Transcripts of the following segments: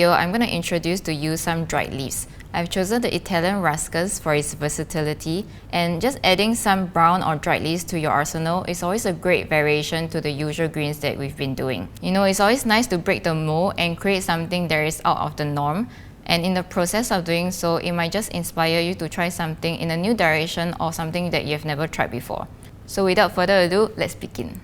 video, I'm going to introduce to you some dried leaves. I've chosen the Italian Ruscus for its versatility, and just adding some brown or dried leaves to your arsenal is always a great variation to the usual greens that we've been doing. You know, it's always nice to break the mold and create something that is out of the norm. And in the process of doing so, it might just inspire you to try something in a new direction or something that you've never tried before. So without further ado, let's begin.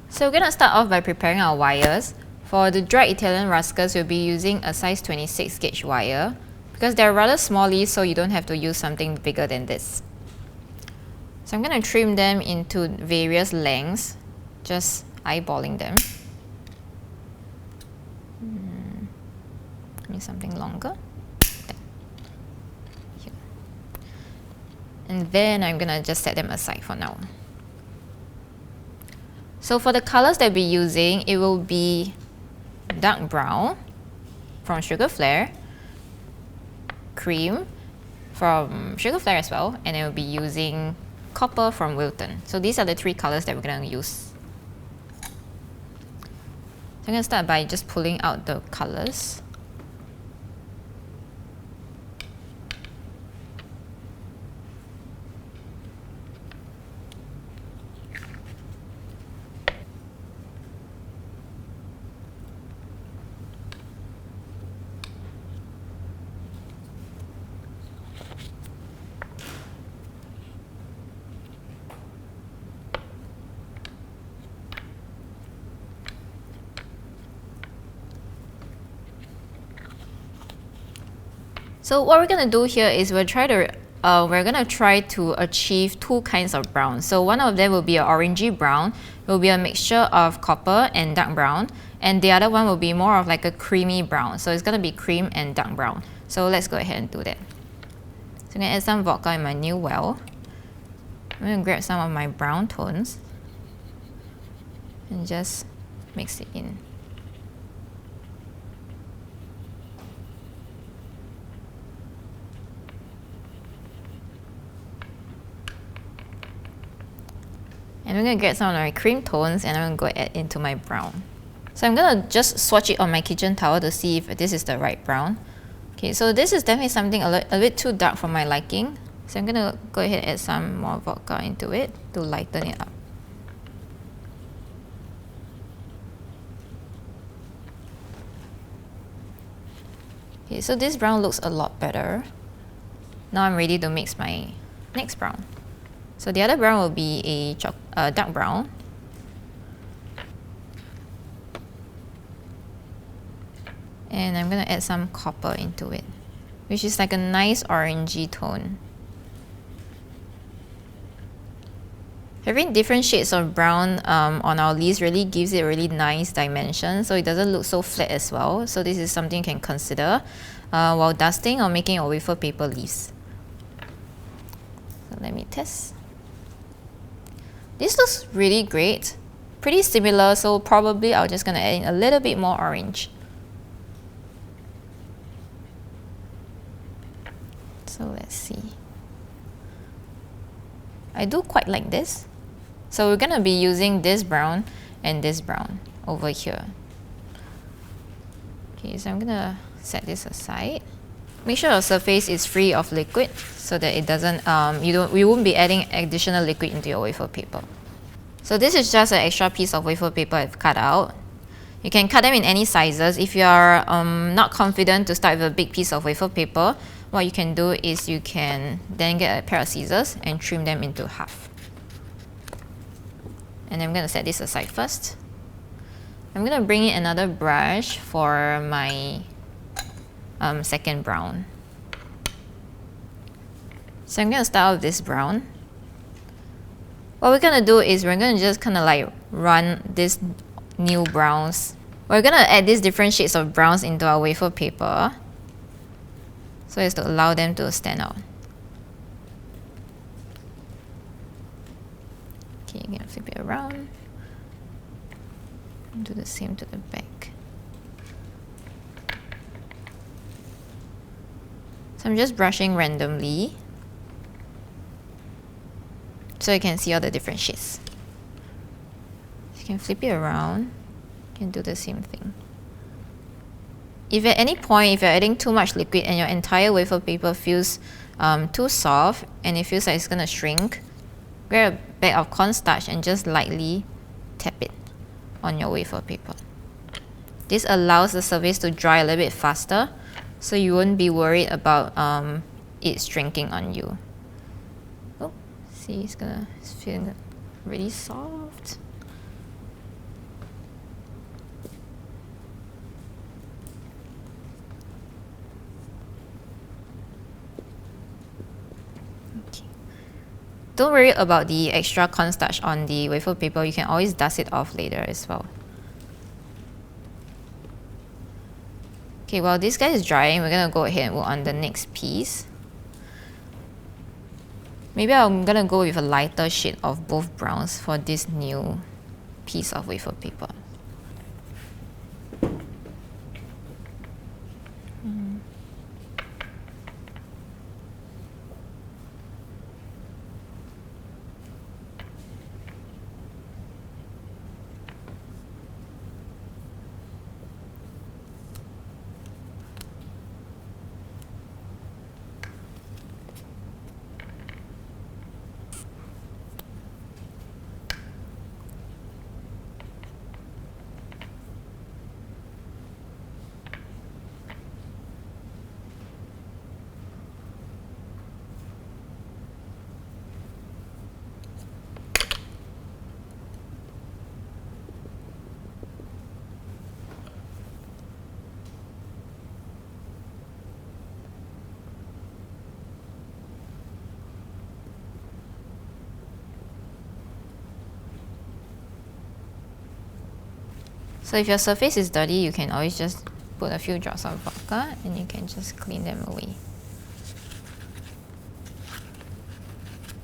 So we're going to start off by preparing our wires. For the dried Italian Ruscus, we'll be using a size 26 gauge wire because they're rather small leaves, so you don't have to use something bigger than this. So I'm going to trim them into various lengths, just eyeballing them. Need something longer. Here. And then I'm going to just set them aside for now. So for the colors that we'll be using, it will be dark brown from Sugar Flare, cream from Sugar Flare as well, and then we'll be using copper from Wilton. So these are the three colors that we're going to use. So I'm going to start by just pulling out the colors. So what we're going to do here is we're going to try to achieve two kinds of brown. So one of them will be an orangey brown. It will be a mixture of copper and dark brown. And the other one will be more of like a creamy brown. So it's going to be cream and dark brown. So let's go ahead and do that. So I'm going to add some vodka in my new well. I'm going to grab some of my brown tones and just mix it in. And I'm going to get some of my cream tones and I'm going to go add into my brown. So I'm going to just swatch it on my kitchen towel to see if this is the right brown. Okay, so this is definitely something a bit too dark for my liking. So I'm going to go ahead and add some more vodka into it to lighten it up. Okay, so this brown looks a lot better. Now I'm ready to mix my next brown. So the other brown will be a dark brown. And I'm going to add some copper into it, which is like a nice orangey tone. Having different shades of brown on our leaves really gives it a really nice dimension, so it doesn't look so flat as well. So this is something you can consider while dusting or making your wafer paper leaves. So let me test. This looks really great, pretty similar, so probably I'm just going to add in a little bit more orange. So let's see. I do quite like this. So we're going to be using this brown and this brown over here. Okay, so I'm going to set this aside. Make sure your surface is free of liquid so that it doesn't, we won't be adding additional liquid into your wafer paper. So this is just an extra piece of wafer paper I've cut out. You can cut them in any sizes. If you are not confident to start with a big piece of wafer paper, what you can do is you can then get a pair of scissors and trim them into half. And I'm going to set this aside first. I'm going to bring in another brush for my second brown. So I'm going to start with this brown. What we're going to do is we're going to just kind of like run these new browns. We're going to add these different shades of browns into our wafer paper so as to allow them to stand out. Okay, you're going to flip it around and do the same to the back. So I'm just brushing randomly so you can see all the different shades. You can flip it around, you can do the same thing. If at any point, if you're adding too much liquid and your entire wafer paper feels too soft and it feels like it's gonna shrink, grab a bag of cornstarch and just lightly tap it on your wafer paper. This allows the surface to dry a little bit faster, so you won't be worried about it shrinking on you. Oh, see, it's feeling really soft. Don't worry about the extra cornstarch on the wafer paper, you can always dust it off later as well. Okay, while this guy is drying, we're gonna go ahead and work on the next piece. Maybe I'm gonna go with a lighter shade of both browns for this new piece of wafer paper. So if your surface is dirty, you can always just put a few drops of vodka and you can just clean them away.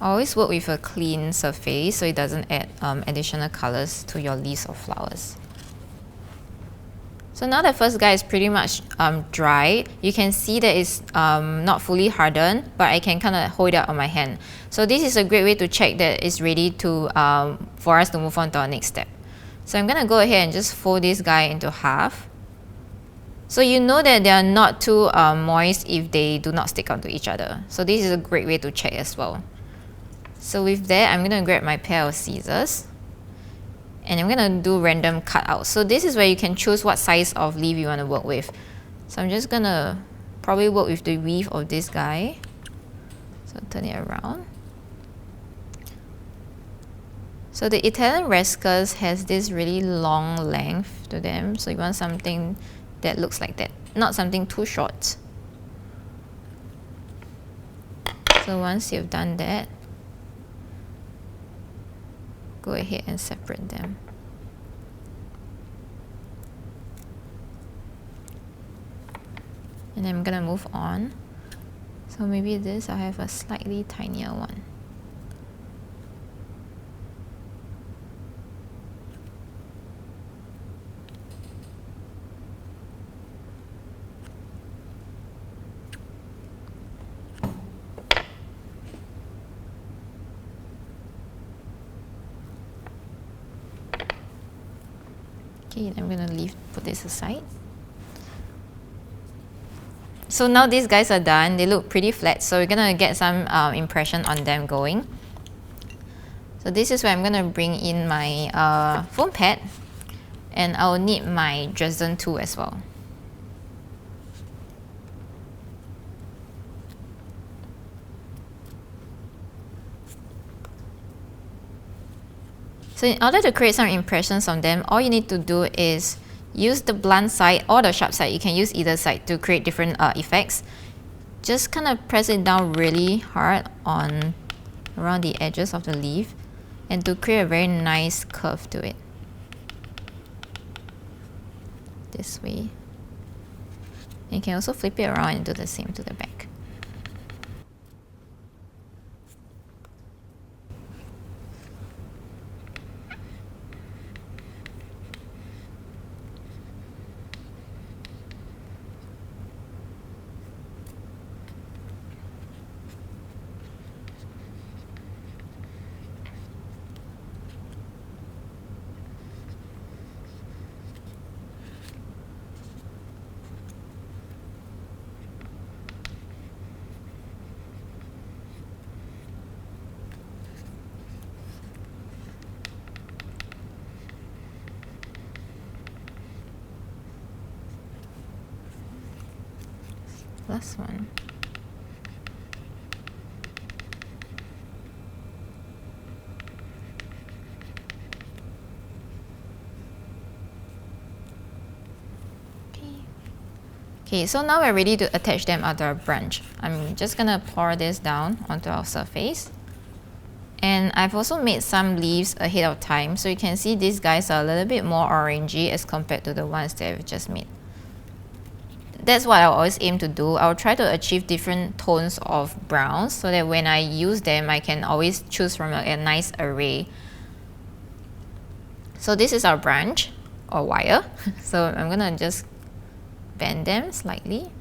I always work with a clean surface so it doesn't add additional colors to your leaves or flowers. So now the first guy is pretty much dry. You can see that it's not fully hardened, but I can kind of hold it out on my hand. So this is a great way to check that it's ready to for us to move on to our next step. So I'm gonna go ahead and just fold this guy into half. So you know that they are not too moist if they do not stick onto each other. So this is a great way to check as well. So with that, I'm gonna grab my pair of scissors and I'm gonna do random cutouts. So this is where you can choose what size of leaf you wanna work with. So I'm just gonna probably work with the weave of this guy. So turn it around. So the Italian Ruscus has this really long length to them, so you want something that looks like that, not something too short. So once you've done that, go ahead and separate them. And then I'm gonna move on. So maybe this, I have a slightly tinier one. Okay, I'm gonna put this aside. So now these guys are done. They look pretty flat, so we're gonna get some impression on them going. So this is where I'm gonna bring in my foam pad, and I'll need my Dresden tool as well. So in order to create some impressions on them, all you need to do is use the blunt side or the sharp side. You can use either side to create different effects. Just kind of press it down really hard on around the edges of the leaf and to create a very nice curve to it. This way. And you can also flip it around and do the same to the back. last one. Okay, so now we're ready to attach them onto our branch. I'm just gonna pour this down onto our surface. And I've also made some leaves ahead of time, so you can see these guys are a little bit more orangey as compared to the ones that I've just made. That's what I always aim to do. I'll try to achieve different tones of browns so that when I use them, I can always choose from a nice array. So this is our branch or wire. So I'm gonna just bend them slightly.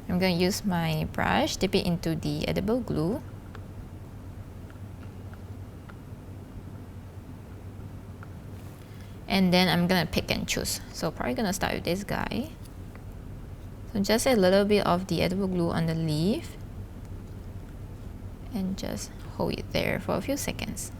I'm going to use my brush, dip it into the edible glue. And then I'm going to pick and choose. So probably going to start with this guy. So just a little bit of the edible glue on the leaf. And just hold it there for a few seconds.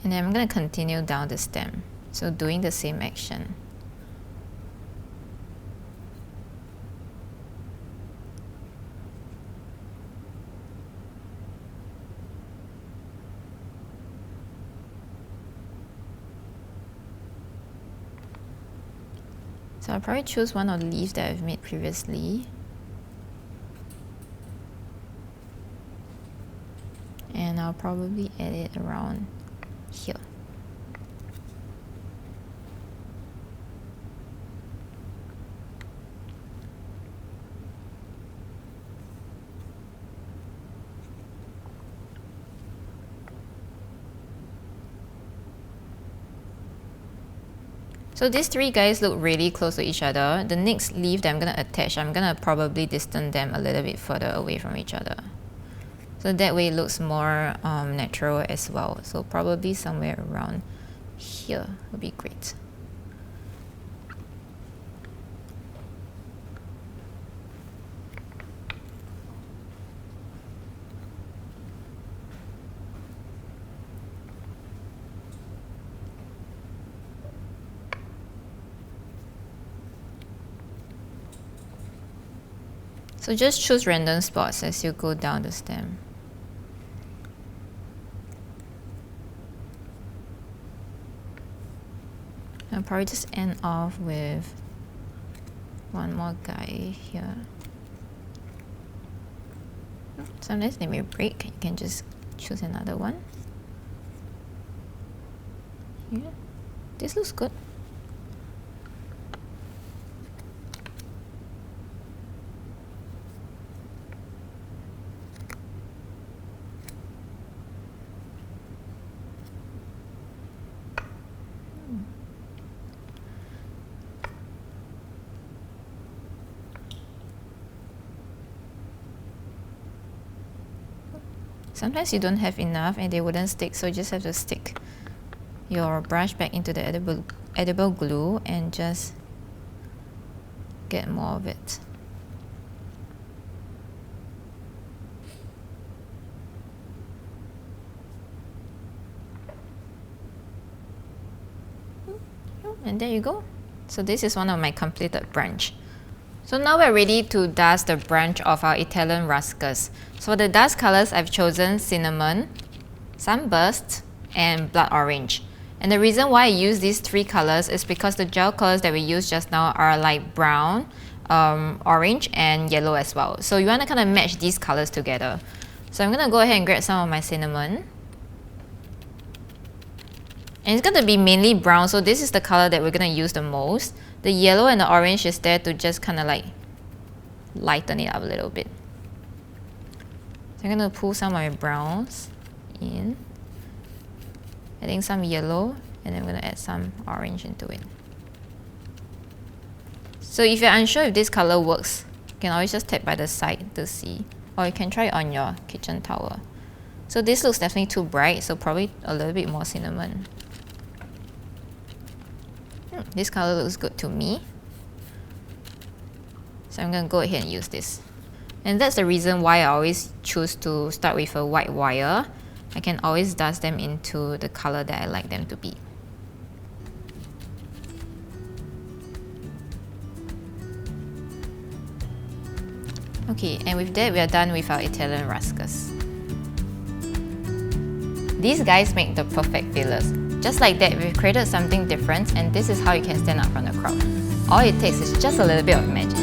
And then I'm going to continue down the stem, so doing the same action. So I'll probably choose one of the leaves that I've made previously. And I'll probably add it around here. So these three guys look really close to each other. The next leaf that I'm going to attach, I'm going to probably distance them a little bit further away from each other. So that way it looks more natural as well. So probably somewhere around here would be great. So just choose random spots as you go down the stem. I'll probably just end off with one more guy here. Sometimes they may break, you can just choose another one. Here. This looks good. Sometimes you don't have enough and they wouldn't stick, so you just have to stick your brush back into the edible glue and just get more of it. And there you go. So this is one of my completed branch. So now we're ready to dust the branch of our Italian Ruscus. So for the dust colors, I've chosen cinnamon, sunburst, and blood orange. And the reason why I use these three colors is because the gel colors that we used just now are like brown, orange, and yellow as well. So you want to kind of match these colors together. So I'm going to go ahead and grab some of my cinnamon. And it's going to be mainly brown, so this is the color that we're going to use the most. The yellow and the orange is there to just kind of like lighten it up a little bit. So I'm going to pull some of my browns in, adding some yellow, and then I'm going to add some orange into it. So if you're unsure if this color works, you can always just tap by the side to see, or you can try it on your kitchen towel. So this looks definitely too bright, so probably a little bit more cinnamon. This color looks good to me. So I'm going to go ahead and use this. And that's the reason why I always choose to start with a white wire. I can always dust them into the color that I like them to be. Okay, and with that we are done with our Italian Ruscus. These guys make the perfect fillers. Just like that, we've created something different, and this is how you can stand out from the crowd. All it takes is just a little bit of magic.